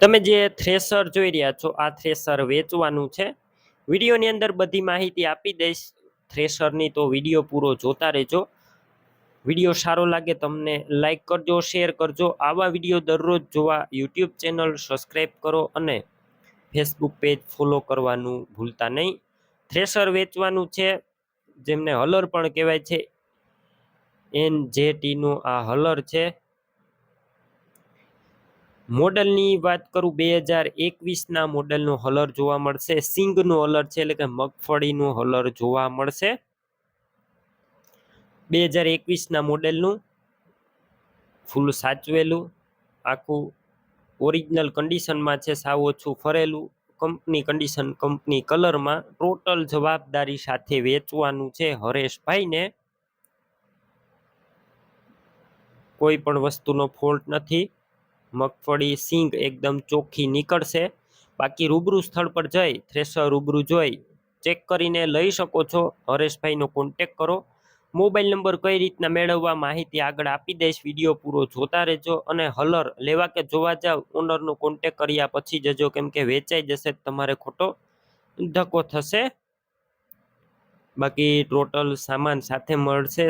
તમે જે થ્રેસર જોઈ રહ્યા છો આ થ્રેસર વેચવાનું છે. વિડીયોની અંદર બધી માહિતી આપી દઈશ થ્રેસરની, તો વિડીયો પૂરો જોતા રહેજો. વિડીયો સારો લાગે તમને લાઈક કરજો, શેર કરજો. આવા વિડીયો દરરોજ જોવા યુટ્યુબ ચેનલ સબસ્ક્રાઈબ કરો અને ફેસબુક પેજ ફોલો કરવાનું ભૂલતા નહીં. થ્રેસર વેચવાનું છે, જેમને હલર પણ કહેવાય છે. NJTનું આ હલર છે. મોડલની વાત કરું, 2021ના મોડલનું હલર જોવા મળશે. સિંગનું હલર છે, એટલે કે મગફળીનું હલર જોવા મળશે. 2021ના મોડેલનું ફૂલ સાચવેલું, આખું ઓરિજિનલ કન્ડિશનમાં છે, સાવ ઓછું ફરેલું, કંપની કન્ડિશન, કંપની કલરમાં, ટોટલ જવાબદારી સાથે વેચવાનું છે હરેશભાઈને. કોઈ પણ વસ્તુનો ફોલ્ટ નથી. મગફળી સિંગ એકદમ ચોખ્ખી નીકળશે. બાકી રૂબરૂ સ્થળ પર જઈ થ્રેસર રૂબરૂ જોઈ ચેક કરીને લઈ શકો છો. હરેશભાઈનો કોન્ટેક કરો. મોબાઈલ નંબર કઈ રીતના મેળવવા માહિતી આગળ આપી દઈશ. વિડીયો પૂરો જોતા રહેજો. અને હલર લેવા કે જોવા જાવ, ઓનરનો કોન્ટેક કર્યા પછી જજો, કેમ કે વેચાઈ જશે તમારે ખોટો ધક્કો થશે. બાકી ટોટલ સામાન સાથે મળશે.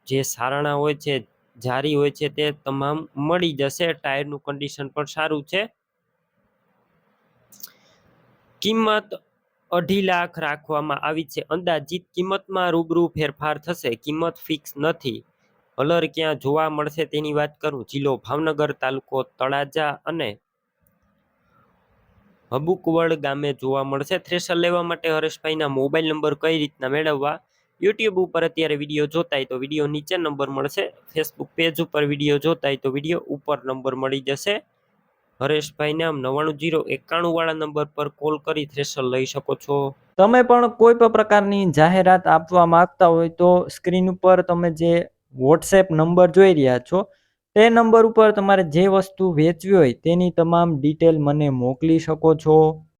જે સારણા હોય છે, જારી હોય છે, તે તમામ મળી જશે. ટાયરનું કન્ડિશન પણ સારું છે. કિંમત 2.5 લાખ રાખવામાં આવી છે. અંદાજિત કિંમતમાં રૂબરૂ ફેરફાર થશે. કિંમત ફિક્સ નથી. હલર ક્યાં જોવા મળશે તેની વાત કરું, જિલ્લો ભાવનગર, તાલુકો તળાજા અને હબુકવડ ગામે જોવા મળશે. થ્રેસર લેવા માટે હરેશભાઈના મોબાઈલ નંબર કઈ રીતના મેળવવા, યુટ્યુબ ઉપર અત્યારે વિડીયો જોતા હોય તો વિડીયો નીચે નંબર મળશે. ફેસબુક પેજ ઉપર વિડીયો જોતા હોય તો વિડીયો ઉપર નંબર મળી જશે. હરેશભાઈ નામ 990991 વાળા નંબર પર કોલ કરી થ્રેસર લઈ શકો છો. તમે પણ કોઈ પણ પ્રકારની જાહેરાત આપવા માંગતા હોય તો સ્ક્રીન ઉપર તમે જે વોટ્સએપ નંબર જોઈ રહ્યા છો તે નંબર ઉપર તમારે જે વસ્તુ વેચવી હોય તેની તમામ ડિટેલ મને મોકલી શકો છો.